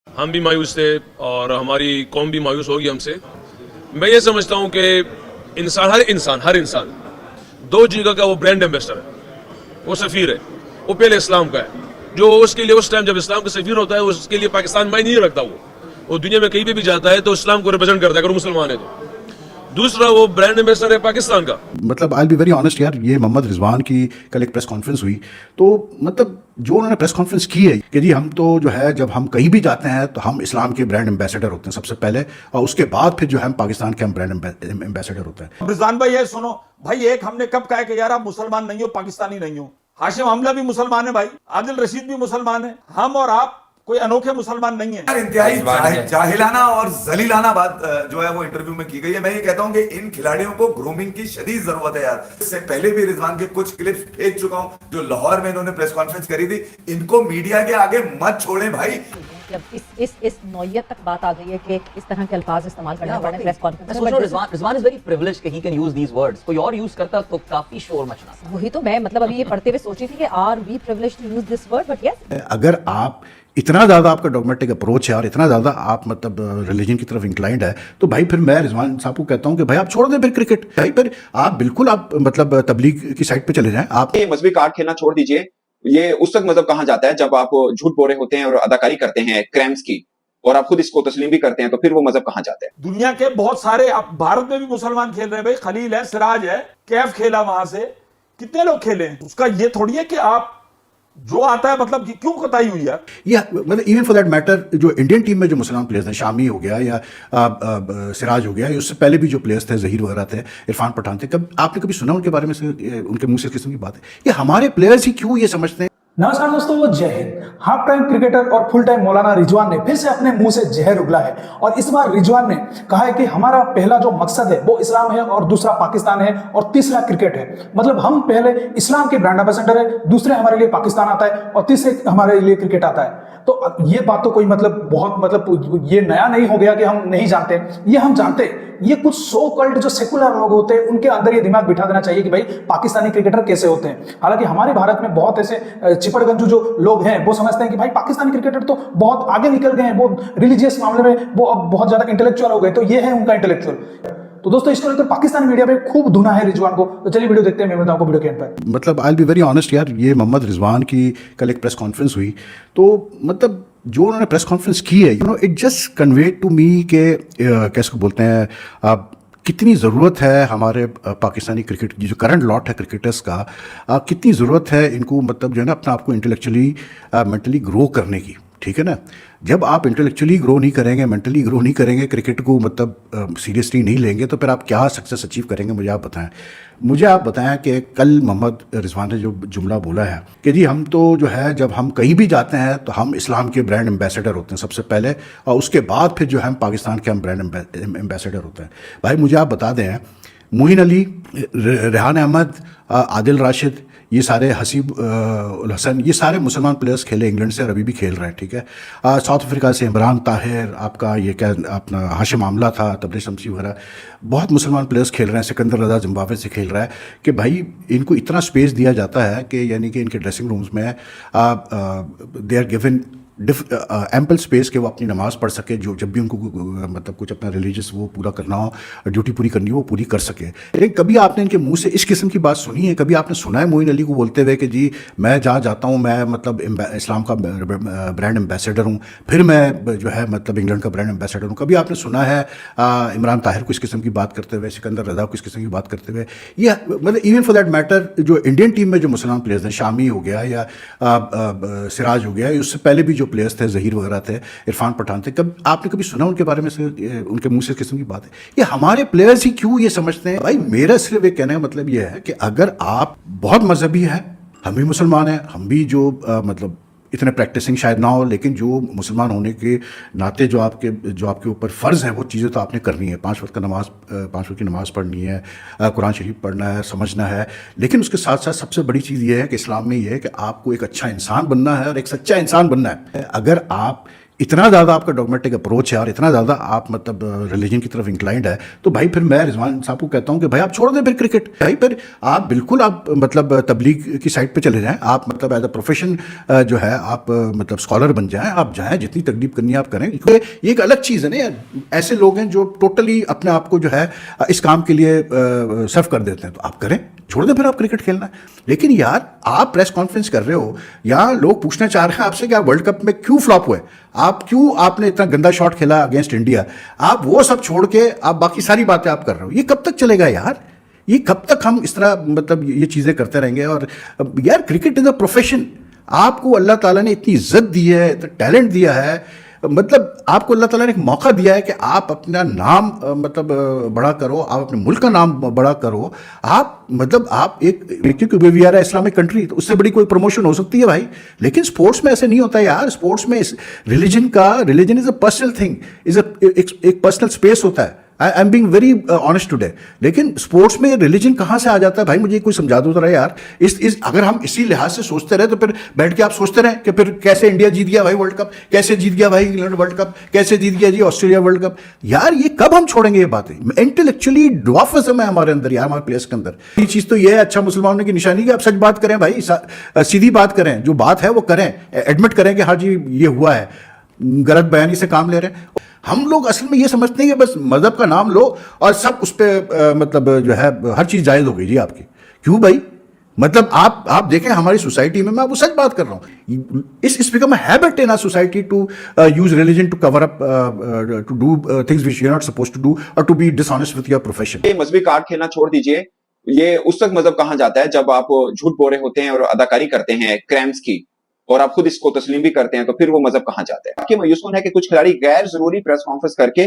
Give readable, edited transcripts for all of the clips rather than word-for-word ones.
हम भी मायूस थे और हमारी कौम भी मायूस होगी हमसे। मैं ये समझता हूँ कि हर इंसान दो जगह का वो ब्रांड एम्बेसडर है, वो सफ़ीर है। वो पहले इस्लाम का है, जो उसके लिए उस टाइम जब इस्लाम का सफ़ीर होता है उसके लिए पाकिस्तान मायने नहीं रखता। वो दुनिया में कहीं पे भी जाता है तो इस्लाम को रिप्रेजेंट करता है अगर वो मुसलमान है तो। दूसरा वो ब्रांड एम्बेसडर है पाकिस्तान का। मतलब आई बी वेरी ऑनेस्ट यार, ये मोहम्मद रिजवान की कल एक प्रेस कॉन्फ्रेंस हुई तो मतलब जो उन्होंने प्रेस कॉन्फ्रेंस की है कि जी हम तो जो है जब हम कहीं भी जाते हैं तो हम इस्लाम के ब्रांड एम्बेसडर होते हैं सबसे पहले, और उसके बाद फिर जो है हम पाकिस्तान के हम ब्रांड एम्बेसडर होते हैं। रिजवान भाई ये सुनो भाई, एक हमने कब कहा कि यार आप मुसलमान नहीं हो, पाकिस्तानी नहीं हो। हाशिम हमला भी मुसलमान है भाई, आदिल रशीद भी मुसलमान है, हम और आप कोई अनोखे मुसलमान नहीं है। इंतहाई जाहिलाना और जलीलाना बात जो है वो इंटरव्यू में की गई है। मैं ये कहता हूं कि इन खिलाड़ियों को ग्रूमिंग की शदीद जरूरत है यार। इससे पहले भी रिजवान के कुछ क्लिप्स भेज चुका हूं जो लाहौर में इन्होंने प्रेस कॉन्फ्रेंस करी थी। इनको मीडिया के आगे मत छोड़ें भाई। जब इस नौयत तक बात आ गई है कि इस तरह के अल्फाज इस्तेमाल करना पड़े प्रेस कॉन्फ्रेंस में। रिजवान इज वेरी प्रिविलेज्ड कि he can use these words. कोई और यूज करता तो काफी शोर मचना। वही तो मैं मतलब अभी ये पढ़ते हुए सोच रही थी कि are we privileged to use this word, but yes अगर आप इतना ज़्यादा आपका डॉगमेटिक अप्रोच है और इतना ज़्यादा आप मतलब रिलीजन की तरफ इंक्लाइंड है तो भाई फिर मैं रिजवान साहब को कहता हूँ कि भाई आप छोड़ दें फिर क्रिकेट। भाई फिर आप बिल्कुल आप मतलब तबलीग की साइड पे चले जाएं। आप ये मजहबी कार्ड खेलना छोड़ दीजिए। ये उस वक्त मजहब कहा जाता है जब आप झूठ बोल रहे होते हैं और अदाकारी करते हैं क्राइम्स की, और आप खुद इसको तस्लीम भी करते हैं, तो फिर वो मजहब कहा जाता है। दुनिया के बहुत सारे, आप भारत में भी मुसलमान खेल रहे हैं भाई। खलील है, सिराज है, कैफ खेला वहां से, कितने लोग खेले हैं। उसका ये थोड़ी है कि आप जो आता है मतलब क्यों कताई हुई यार। या मतलब इवन फॉर दैट मैटर जो इंडियन टीम में जो मुसलमान प्लेयर्स हैं, शामी हो गया या सिराज हो गया, उससे पहले भी जो प्लेयर्स थे, जहीर वगैरह थे, इरफान पठान थे, कब आपने कभी सुना उनके बारे में से उनके मुंह से इस किस्म की बात है? ये हमारे प्लेयर्स ही क्यों ये समझते हैं? नमस्कार दोस्तों, वो जय हिंद। हाफ टाइम क्रिकेटर और फुल टाइम मौलाना रिजवान ने फिर से अपने मुंह से जहर उगला है और इस बार रिजवान ने कहा है कि हमारा पहला जो मकसद है वो इस्लाम है और दूसरा पाकिस्तान है और तीसरा क्रिकेट है। मतलब हम पहले इस्लाम के ब्रांड एम्बेसडर है, दूसरे हमारे लिए पाकिस्तान आता है और तीसरे हमारे लिए क्रिकेट आता है। तो ये बात तो कोई मतलब बहुत मतलब ये नया नहीं हो गया कि हम नहीं जानते, ये हम जानते। ये कुछ सो कल्ट जो सेकुलर लोग होते हैं उनके अंदर ये दिमाग बिठा देना चाहिए कि भाई पाकिस्तानी क्रिकेटर कैसे होते हैं। हालांकि हमारे भारत में बहुत ऐसे चिपड़गंजू जो लोग हैं वो समझते हैं कि भाई पाकिस्तानी क्रिकेटर तो बहुत आगे निकल गए हैं, वो रिलीजियस मामले में वो अब बहुत ज्यादा इंटेलेक्चुअल हो गए, तो ये है उनका इंटेलेक्चुअल। तो दोस्तों इसको लेकर पाकिस्तानी मीडिया में खूब धुना है रिजवान को। तो चलिए वीडियो देखते हैं, मैं बताऊं आपको वीडियो के एंड पर। मतलब आई बी वेरी ऑनेस्ट यार, ये मोहम्मद रिजवान की कल एक प्रेस कॉन्फ्रेंस हुई तो मतलब जो उन्होंने प्रेस कॉन्फ्रेंस की है, you know, it just conveyed to me के कैसे बोलते हैं आप, कितनी ज़रूरत है हमारे पाकिस्तानी क्रिकेट की जो करंट लॉट है क्रिकेटर्स का, कितनी ज़रूरत है इनको मतलब जो है ना अपना आपको इंटेलेक्चुअली मेंटली ग्रो करने की। ठीक है ना, जब आप इंटेलेक्चुअली ग्रो नहीं करेंगे, मेंटली ग्रो नहीं करेंगे, क्रिकेट को मतलब सीरियसली नहीं लेंगे, तो फिर आप क्या सक्सेस अचीव करेंगे? मुझे आप बताएं कि कल मोहम्मद रिजवान ने जो जुमला बोला है कि जी हम तो जो है जब हम कहीं भी जाते हैं तो हम इस्लाम के ब्रांड एम्बेसडर होते हैं सबसे पहले, और उसके बाद फिर जो है हम पाकिस्तान के हम ब्रांड एम्बेसडर होते हैं। भाई मुझे आप बता दें, मोइन अली, रेहान अहमद, आदिल राशिद, ये सारे हसीब उल हसन, ये सारे मुसलमान प्लेयर्स खेले इंग्लैंड से और अभी भी खेल रहे हैं। ठीक है, साउथ अफ्रीका से इमरान ताहिर, आपका ये क्या अपना हाशिम आमला था, तबरेज़ शमसी वगैरह, बहुत मुसलमान प्लेयर्स खेल रहे हैं। सिकंदर रजा जिम्बाब्वे से खेल रहा है कि भाई इनको इतना स्पेस दिया जाता है कि यानी कि इनके ड्रेसिंग रूम्स में they are given ample space के वो अपनी नमाज़ पढ़ सके, जो जब भी उनको मतलब कुछ अपना रिलीजियस वो पूरा करना हो, ड्यूटी पूरी करनी हो, वो पूरी कर सके। लेकिन कभी आपने इनके मुंह से इस किस्म की बात सुनी है? कभी आपने सुना है मोइन अली को बोलते हुए कि जी मैं जहाँ जाता हूँ मैं मतलब इस्लाम का ब्रांड एम्बेसडर हूँ, फिर मैं जो है मतलब इंग्लैंड का ब्रांड एम्बेसडर हूँ? कभी आपने सुना है इमरान ताहिर को इस किस्म की बात करते हुए, सिकंदर रजा को इस किस्म की बात करते हुए? या मतलब इवन फॉर दैट मैटर जो इंडियन टीम में जो मुसलमान प्लेयर्स हैं, शामी हो गया या सिराज हो गया, उससे पहले भी जो प्लेयर्स थे, जहीर वगैरह थे, इरफान पठान थे, कब आपने कभी सुना उनके बारे में से उनके मुंह से इस किस्म की बात है? ये हमारे प्लेयर्स ही क्यों ये समझते हैं? भाई मेरा सिर्फ एक कहने का मतलब ये है कि अगर आप बहुत मजहबी हैं, हम भी मुसलमान हैं, हम भी जो मतलब इतने प्रैक्टिसिंग शायद ना हो, लेकिन जो मुसलमान होने के नाते जो आपके ऊपर फ़र्ज़ है वो चीज़ें तो आपने करनी है। 5 वक्त की नमाज़ पढ़नी है, कुरान शरीफ पढ़ना है, समझना है। लेकिन उसके साथ साथ सबसे बड़ी चीज़ ये है कि इस्लाम में ये है कि आपको एक अच्छा इंसान बनना है और एक सच्चा इंसान बनना है। अगर आप इतना ज़्यादा आपका डॉगमेटिक अप्रोच है और इतना ज़्यादा आप मतलब रिलीजन की तरफ इंक्लाइंड है, तो भाई फिर मैं रिजवान साहब को कहता हूँ कि भाई आप छोड़ दें फिर क्रिकेट। भाई फिर आप बिल्कुल आप मतलब तबलीग की साइड पे चले जाएं, आप मतलब एज अ प्रोफेशन जो है आप मतलब स्कॉलर बन जाएं, आप जाएं, जितनी तकलीफ करनी है आप करें। क्योंकि ये एक अलग चीज़ है ना यार, ऐसे लोग हैं जो टोटली अपने आप को जो है इस काम के लिए सर्व कर देते हैं, तो आप करें, छोड़ दें फिर आप क्रिकेट खेलना। लेकिन यार आप प्रेस कॉन्फ्रेंस कर रहे हो, यहाँ लोग पूछना चाह रहे हैं आपसे कि आप वर्ल्ड कप में क्यों फ्लॉप हुए, आप क्यों आपने इतना गंदा शॉट खेला अगेंस्ट इंडिया, आप वो सब छोड़ के आप बाकी सारी बातें आप कर रहे हो। ये कब तक चलेगा यार, ये कब तक हम इस तरह मतलब ये चीज़ें करते रहेंगे। और यार क्रिकेट इज़ अ प्रोफेशन, आपको अल्लाह ताला ने इतनी इज्जत दी है, इतना टैलेंट दिया है, मतलब आपको अल्लाह ताला ने एक मौका दिया है कि आप अपना नाम मतलब बड़ा करो, आप अपने मुल्क का नाम बड़ा करो। आप मतलब आप एक, क्योंकि वी आर इस्लामिक कंट्री, तो उससे बड़ी कोई प्रमोशन हो सकती है भाई। लेकिन स्पोर्ट्स में ऐसे नहीं होता यार, स्पोर्ट्स में religion is a personal thing, is एक पर्सनल स्पेस होता है। I am being very honest today. लेकिन स्पोर्ट्स में रिलीजन कहाँ से आ जाता है भाई, मुझे कोई समझा दो जरा यार। इस अगर हम इसी लिहाज से सोचते रहे तो फिर बैठ के आप सोचते रहे कि फिर कैसे इंडिया जीत गया भाई वर्ल्ड कप, कैसे जीत गया भाई इंग्लैंड वर्ल्ड कप, कैसे जीत गया जी ऑस्ट्रेलिया वर्ल्ड कप। यार ये कब हम छोड़ेंगे ये बातें, इंटेलेक्चुअली ड्वार्फिज्म है हमारे अंदर यार, हमारे प्लेयर्स के अंदर। ये चीज़ तो ये है अच्छा मुसलमानों की निशानी कि आप सच बात करें भाई, सीधी बात करें, जो बात है वो करें, एडमिट करें कि हाँ जी ये हुआ है, गलत बयानी से काम ले रहे हैं। हम लोग असल में ये समझते हैं कि बस मजहब का नाम लो और सब उस पर मतलब जो है हर चीज़ जायज़ हो गई जी आपकी। क्यों भाई, मतलब आप देखें हमारी सोसाइटी में, मैं आपको सच बात कर रहा हूँ, is become a habit in our society to use religion to cover up, to do things which you are not supposed to do, और to be dishonest with your profession. ये मजहबी कार्ड खेलना छोड़ दीजिए, ये उस तक मजहब कहा जाता है जब आप झूठ बोल रहे होते हैं और अदाकारी करते हैं क्रैम्स की, और आप खुद इसको तस्लीम भी करते हैं, तो फिर वो मजहब कहाँ जाता है। आपकी मायूसून है कि कुछ खिलाड़ी गैर जरूरी प्रेस कॉन्फ्रेंस करके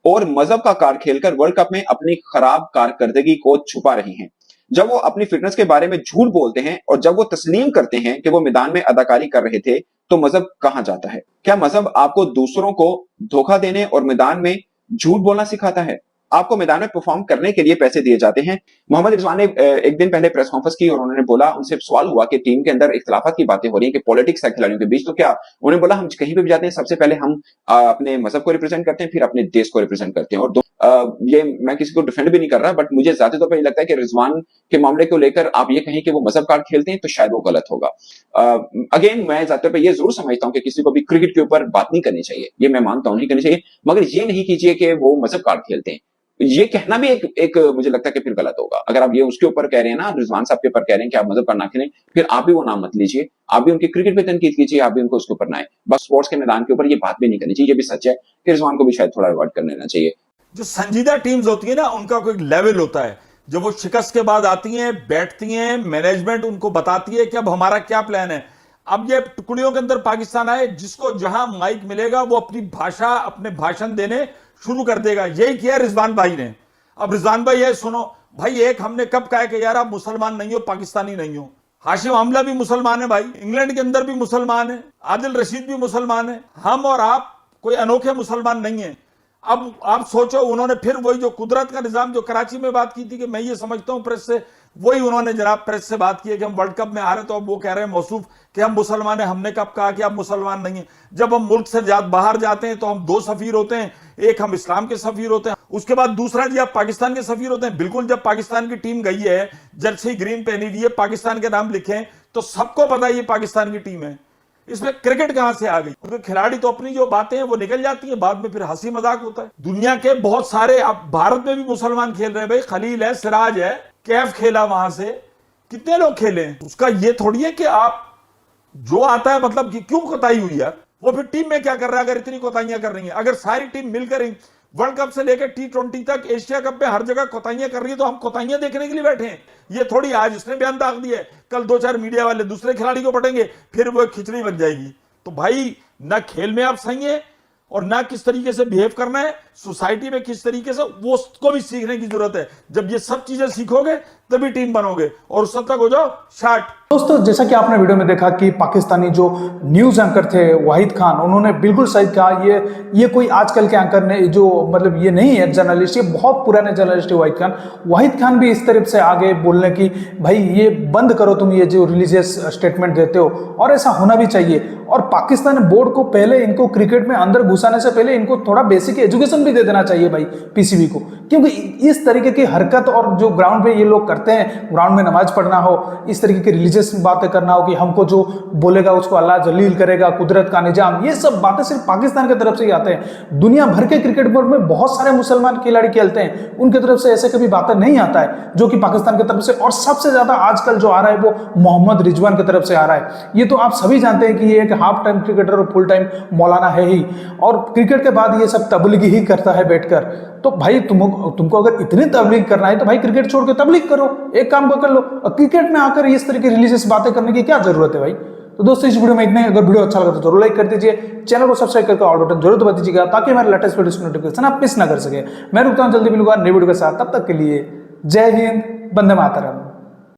और मजहब का कार्ड खेलकर वर्ल्ड कप में अपनी खराब कारकर्दगी को छुपा रही हैं। जब वो अपनी फिटनेस के बारे में झूठ बोलते हैं और जब वो तस्लीम करते हैं कि वो मैदान में अदाकारी कर रहे थे, तो मजहब कहाँ जाता है। क्या मजहब आपको दूसरों को धोखा देने और मैदान में झूठ बोलना सिखाता है। आपको मैदान में परफॉर्म करने के लिए पैसे दिए जाते हैं। मोहम्मद रिजवान ने एक दिन पहले प्रेस कॉन्फ्रेंस की और उन्होंने बोला, उनसे सवाल हुआ कि टीम के अंदर इख्तिलाफात की बातें हो रही हैं कि पॉलिटिक्स है खिलाड़ियों के बीच, तो क्या उन्होंने बोला हम कहीं पे भी जाते हैं सबसे पहले हम अपने मजहब को रिप्रेजेंट करते हैं, फिर अपने देश को रिप्रेजेंट करते हैं। और ये मैं किसी को डिफेंड भी नहीं कर रहा, बट मुझे ज्यादा तौर पर लगता है कि रिजवान के मामले को लेकर आप ये कहें कि वो मजहब कार्ड खेलते हैं तो शायद वो गलत होगा। अगेन मैं ज्यादा तौर पर ये जरूर समझता हूँ कि किसी को भी क्रिकेट के ऊपर बात नहीं करनी चाहिए, ये मैं मानता हूँ नहीं करनी चाहिए, मगर ये नहीं कीजिए कि वो मजहब कार्ड खेलते हैं। ये कहना भी एक मुझे लगता है कि फिर गलत होगा। अगर आप ये उसके ऊपर कह रहे हैं ना, रिजवान साहब के ऊपर कह रहे हैं कि आप मजहब पर ना खेलें, फिर आप भी वो नाम मत लीजिए, आप भी उनकी क्रिकेट पे तनकीद कीजिए, आप भी उनको उसके ऊपर ना आए। बस स्पोर्ट्स के मैदान के ऊपर ये बात भी नहीं करनी चाहिए। ये भी सच है कि रिजवान को भी शायद थोड़ा अवॉइड कर लेना चाहिए। जो संजीदा टीम्स होती है ना, उनका कोई लेवल होता है, जब वो शिकस्त के बाद आती हैं, बैठती हैं, मैनेजमेंट उनको बताती है कि अब हमारा क्या प्लान है। अब ये टुकड़ियों के अंदर पाकिस्तान आए, जिसको जहां माइक मिलेगा वो अपनी भाषा, अपने भाषण देने शुरू कर देगा। यही किया रिजवान भाई ने। अब रिजवान भाई ये सुनो भाई, एक हमने कब कहा कि यार आप मुसलमान नहीं हो, पाकिस्तानी नहीं हो। हाशिम आमला भी मुसलमान है भाई, इंग्लैंड के अंदर भी मुसलमान है, आदिल रशीद भी मुसलमान है। हम और आप कोई अनोखे मुसलमान नहीं है। अब आप सोचो, उन्होंने फिर वही जो कुदरत का निजाम जो कराची में बात की थी कि मैं ये समझता हूं प्रेस से, वही उन्होंने जनाब प्रेस से बात की है कि हम वर्ल्ड कप में आ रहे, तो अब वो कह रहे हैं मौसूफ कि हम मुसलमान हैं। हमने कब कहा कि आप मुसलमान नहीं हैं। जब हम मुल्क से बाहर जाते हैं तो हम दो सफीर होते हैं, एक हम इस्लाम के सफीर होते हैं, उसके बाद दूसरा जी आप पाकिस्तान के सफीर होते हैं। बिल्कुल, जब पाकिस्तान की टीम गई है, जर्सी ग्रीन पहनी हुई है, पाकिस्तान के नाम लिखे हैं, तो सबको पता है ये पाकिस्तान की टीम है। इसमें क्रिकेट कहां से आ गई, क्योंकि खिलाड़ी तो अपनी जो बातें हैं वो निकल जाती है, बाद में फिर हंसी मजाक होता है। दुनिया के बहुत सारे, अब भारत में भी मुसलमान खेल रहे हैं भाई, खलील है, सिराज है, कैफ खेला वहां से, कितने लोग खेले। उसका ये थोड़ी है कि आप जो आता है मतलब कि क्यों कोताही हुई यार, वो फिर टीम में क्या कर रहा है अगर इतनी कोताहियां कर रही है। अगर सारी टीम मिलकर वर्ल्ड कप से लेकर T20 तक, एशिया कप में हर जगह कोताहियां कर रही है, तो हम कोताहियां देखने के लिए बैठे हैं। ये थोड़ी आज इसने बयान दाग दिया है, कल दो चार मीडिया वाले दूसरे खिलाड़ी को पटेंगे, फिर वो खिचड़ी बन जाएगी। तो भाई ना खेल में आप सही है और ना किस तरीके से बिहेव करना है, सोसाइटी में किस तरीके से, वो उसको भी सीखने की जरूरत है। जब ये सब चीजें सीखोगे तभी टीम बनोगे, और उस तक हो जाओ शार्ट। दोस्तों, जैसा कि आपने वीडियो में देखा कि पाकिस्तानी जो न्यूज एंकर थे वाहिद खान, उन्होंने बिल्कुल सही कहा। ये कोई आजकल के एंकर ने जो मतलब ये नहीं है जर्नलिस्ट, ये बहुत पुराने जर्नलिस्ट है वाहिद खान। वाहिद खान भी इस तरफ से आगे बोलने की, भाई ये बंद करो तुम ये जो रिलीजियस स्टेटमेंट देते हो, और ऐसा होना भी चाहिए। और पाकिस्तान बोर्ड को पहले इनको क्रिकेट में अंदर घुसाने से पहले इनको थोड़ा बेसिक एजुकेशन भी दे देना चाहिए भाई पीसीबी को, क्योंकि इस तरीके की हरकत और जो ग्राउंड पे ये लोग करते हैं, ग्राउंड में नमाज पढ़ना हो, इस तरीके की रिलीजियस बातें करना हो कि हमको जो बोलेगा उसको अल्लाह जलील करेगा, कुदरत का निजाम, ये सब बातें सिर्फ पाकिस्तान की तरफ से ही आते हैं। दुनिया भर के क्रिकेट बोर्ड में बहुत सारे मुसलमान खिलाड़ी खेलते हैं, उनकी तरफ से ऐसे कभी बातें नहीं आता है जो कि पाकिस्तान की तरफ से। और सबसे ज्यादा आजकल जो आ रहा है वो मोहम्मद रिजवान की तरफ से आ रहा है। ये तो आप सभी जानते हैं कि ये एक हाफ टाइम क्रिकेटर और फुल टाइम मौलाना है ही, और क्रिकेट के बाद ये सब तबलीगी ही करता है बैठकर। तो भाई तुमको अगर इतनी तबलीग करना है तो भाई क्रिकेट छोड़ के तबलीग करो, एक काम कर लो। और क्रिकेट में आकर इस तरह की रिलीजियस बातें करने की क्या जरूरत है भाई। तो दोस्तों, इस वीडियो में इतने। अगर वीडियो अच्छा लगा तो जरूर लाइक कर दीजिए, चैनल को सब्सक्राइब करके ऑल बटन जरूर दबा दीजिएगा, ताकि हमारे लेटेस्ट वीडियो की नोटिफिकेशन आप मिस ना कर सके। मैं रुकता हूं, जल्दी मिलूंगा नई वीडियो के साथ। तब तक के लिए जय हिंद, वंदे मातरम।